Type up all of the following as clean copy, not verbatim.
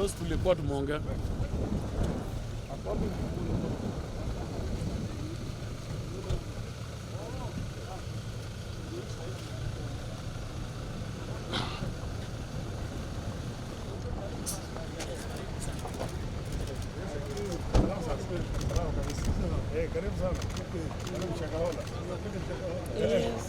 those tulikuwa tumeongea. Karibu sana. Karibu Shakahola. Yes.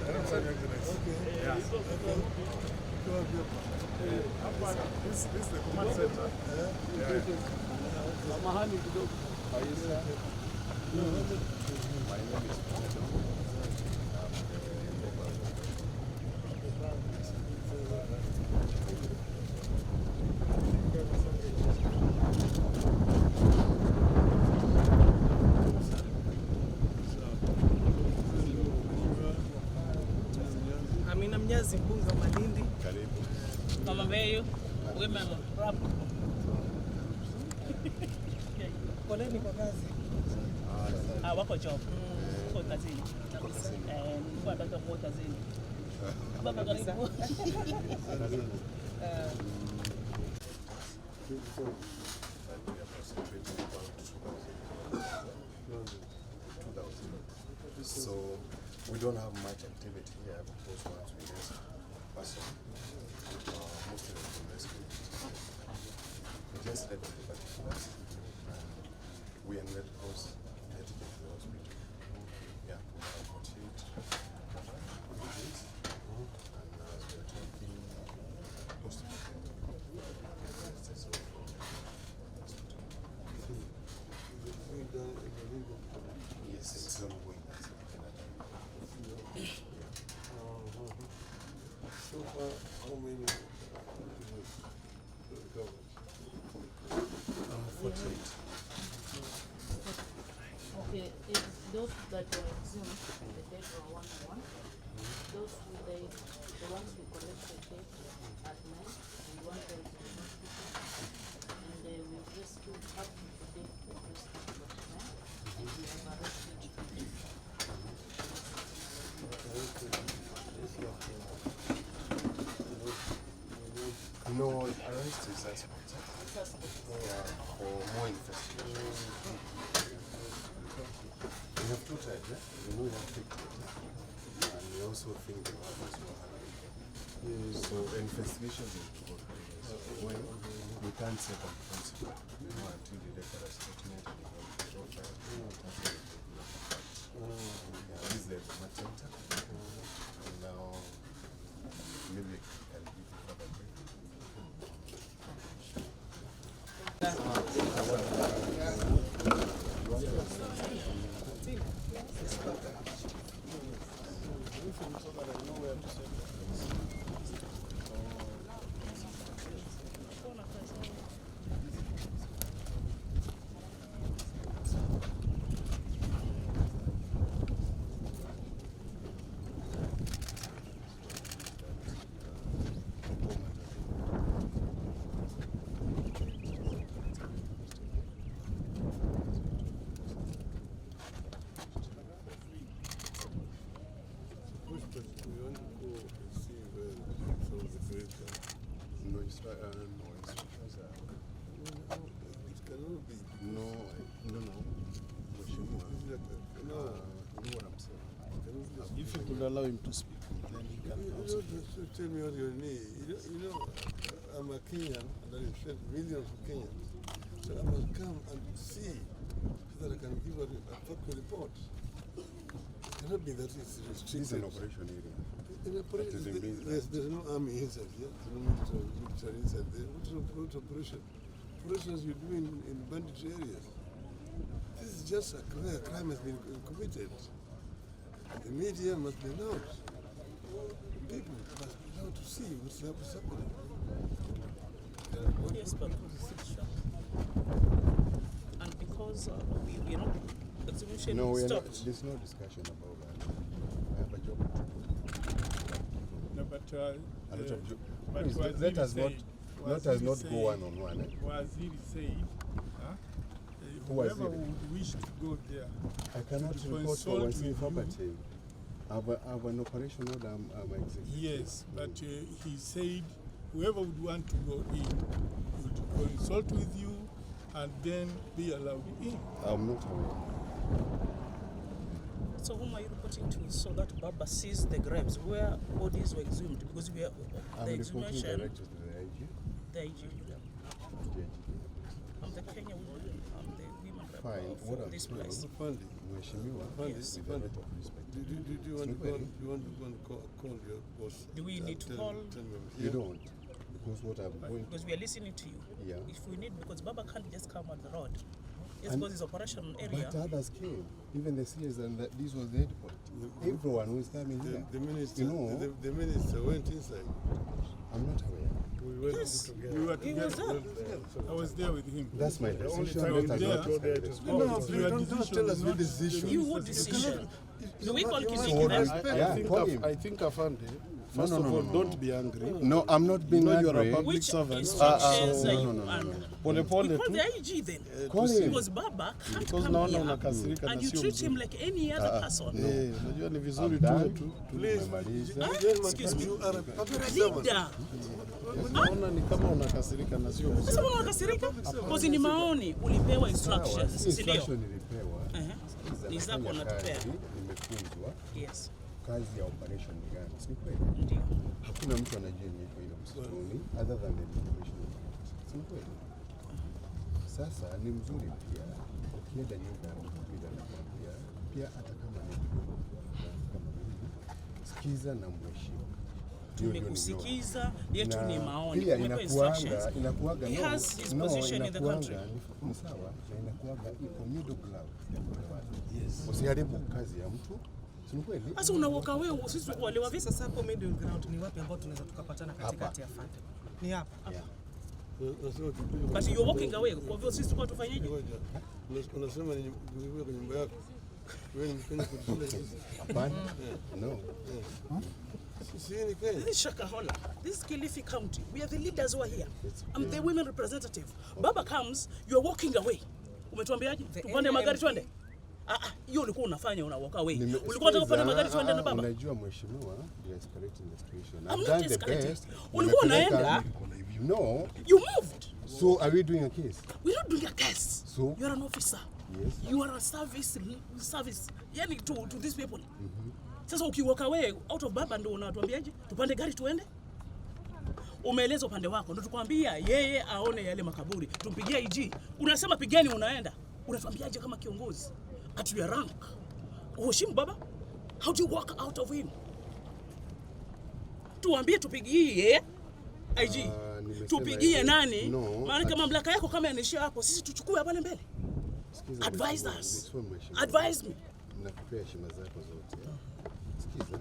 Karibu sana Excellency. Okay. Yes. This is the command center. Yeah. Samahani kidogo. My name is Amina Mnyazi, Mbunge wa Malindi. Karibu. Mama Beyo, women rap. Poleni kwa kazi. Wako job. Kwa kazini. Nilikuwa nataka kuwa kazini. Baba karibu. So we don't have much activity here because once we rescue a person, most of them are rescued. We just let the particulars and we and Red Cross get to the hospital. Yeah, we have 48 refugees and as we are talking, most of them yes, it's ongoing. So far, how many recovered? 48. Okay, it's those that were exhumed, the dead were 1 by 1. Those who died, the ones we collected dead at night, and one died in the hospital. And we've rescued up to today, we've rescued 49, and we have arrested 50. No, arrest is suspect. Yeah, for more investigations. We have two types, yeah? We know we have victims, and we also think the others were hungry. So investigations is to go through. When we can't say conclusively, until the record is statement and the short trial. This is the command center. And now, maybe I can give you further brief. No instructions are. It cannot be. No. Mheshimiwa, you know what I'm saying. If you could allow him to speak, then he can also. Just tell me what you need. You know, I'm a Kenyan, and I fed millions of Kenyans. So I must come and see so that I can give a factual report. It cannot be that it's restricted. This is an operation area. There's no army inside here. There's no military inside there. What operation? Operations you do in bandit areas. This is just a crime has been committed. The media must be allowed. People must be allowed to see what's happening. Yes, but and because we execution No, stopped. there's no discussion about that. I have a job to do. No, but A lot of but please, Waziri let us said- not Waziri go said- one-on-one. Waziri said, Who whoever Waziri? would wish to go there, I cannot to report for consult Waziri with you. property. I have an operation order I'm executing. yes, but he said whoever would want to go in would consult with you and then be allowed in. I'm not aware. So whom are you reporting to so that Baba sees the graves where bodies were exhumed? Because we are I'm the reporting exhumation. directly to the IG. The IG. I'm the Kenya woman. I'm the women rep Fine. for What I'm this saying, place. Mheshimiwa, Yes. with a lot of respect. Do you want to call your boss? Do we need to Tell- call? tell me. You don't, because what I'm going Because we are listening to you. Yeah. If we need, because Baba can't just come on the road. Just And- because it's operational area. But others came, even the CS, and this was the head point. Everyone who is coming here. The minister, You know, the minister went inside. I'm not aware. We went Yes. together. We were He was together. there. I was there with him. That's my decision. time That we has dare not go there decided. No, please don't tell us your decision. You what decision? Do we call You must Kiniki then? respect. Yeah, call him. I think Afande, first no, of no, all, no. don't be angry. No, I'm not being You know you're a angry. public Which servant. instructions are no, you no, no, under? Pole We pole call tu. the IG then. Call him. Because Baba can't Because come naona here unakasirika na and you sio treat him mzuri. like any other person. Unajua ni vizuri I'm tuwe done. tu. Please, Tumemaliza. Excuse me. you are a public You're a servant. leader. Naona ni kama unakasirika na sio mzuri. Sasa unakasirika? Because ni maoni ulipewa instructions, si ndio? Instruction nilipewa. Ni zako Nafanya unatupea. kazi, nimefunzwa Yes. kazi ya operation ni gani. Si kweli? Ndio. Hakuna mtu anajua niko ile msituni other than the information. Si kweli? Sasa ni mzuri pia ukienda nyumba ya mtu bila nakwambia pia hata kama ni kidogo kama mimi sikiza na mheshimu. Hiyo ndio Tumekusikiza, yetu na ni maoni. pia Umepewa instructions. inakuaga He has his position in the country. ni sawa na inakuaga iko middle ground. Yes. Usiharibu kazi ya mtu. Si kweli? Sasa unawoka wewe sisi wale wa visa. Sasa hapo middle ground ni wapi ambao tunaweza tukapatana katikati ya fande? Ni hapa. Yeah. Unasema kipigo. But you're walking away. Kwa hivyo sisi kwa tufanyeje? Unasema ni kwa nyumba yako. Wewe ni Mkenya kwa sisi. Hapana. No. Si ni Kenya. This is Shakahola. This is Kilifi County. We are the leaders who are here. I'm the women representative. Baba comes, you are walking away. Umetuambiaje? Tupande magari twende? Hiyo ulikuwa unafanya una walk away. Ulikuwa unataka kupanda magari twende na baba? Unajua mheshimiwa, you escalating the situation. I'm I've not done the escalating. best. Ulikuwa unaenda? No. You moved. So are we doing a case? We're not doing a case. So? You're an officer. Yes. You are a service. Yani to these people. Sasa ukiwalk away out of baba ndo unatuambiaje? Tupande gari tuende? Umeeleza upande wako ndo tukwambia yeye aone yale makaburi. Tumpigie IG. Unasema pigeni unaenda. Unatuambiaje kama kiongozi? At your rank. Uheshimu baba? How do you walk out of him? Tuambie tupigie IG. Tupigie nani? No, Maana kama mamlaka yako kama yanaishia hapo, sisi tuchukue pale mbele. Advise us. Advise me. Nakupea heshima zako zote. Sikiza.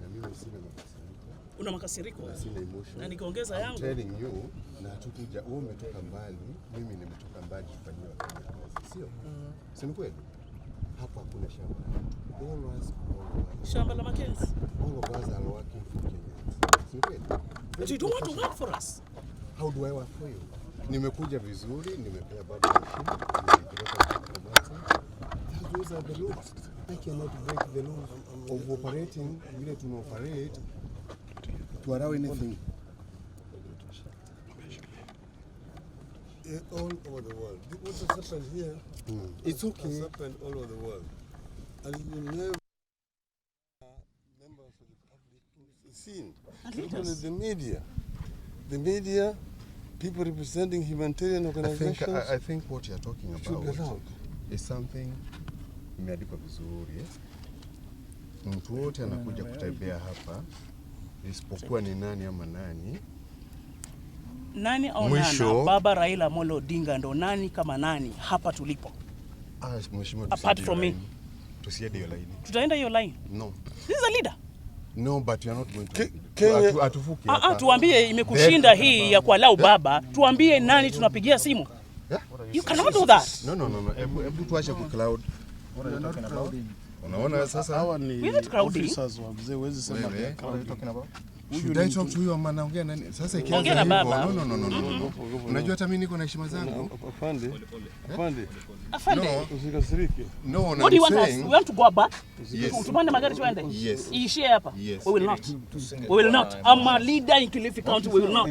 Na mimi sina makasiriko. Una makasiriko. Sina emotion. Na nikaongeza yangu. I'm telling you, na hatukuja wewe umetoka mbali, mimi nimetoka mbali kufanyia kazi. Sio? Si ni kweli? Hapa hakuna shamba. Shamba la Mackenzie. All of us are working for Kenya. Si ni kweli? But you don't want to work for us. How do I work for you? Nimekuja vizuri, nimepea baba heshima, nimepeleka kamati. Those are the laws. I cannot break the laws of operating vile tunaoperate to allow anything. All over the world. What has happened here? It's okay. Has happened all over the world. And you never members of the public seen. Particularly the media, people representing humanitarian organizations. I think what you're talking about is something imeandikwa vizuri. Mtu wote anakuja kutembea hapa isipokuwa ni nani ama nani. Nani au nana? Baba Raila Amolo Odinga ndo nani kama nani hapa tulipo? Mheshimiwa, apart from me. Tusiende hiyo line. Tutaenda hiyo line? No. This is a leader. No, but you are not going to. Atufuki hapa. Tuambie imekushinda hii ya kualau baba. Tuambie nani tunapigia simu. You cannot do that. No. Hebu tuache ku cloud. What are you talking about? Unaona sasa hawa ni officers wa mzee, huwezi sema they are talking about. Should I talk to you ama naongea nani? Sasa ikianza hivyo. No. Unajua hata mimi niko na heshima zangu. Afande. Usikasirike. No, what do you want us? We want to go back? Yes. Tupande magari tuende? Yes. Iishie hapa? Yes. We will not. We will not. I'm a leader in Kilifi County. We will not.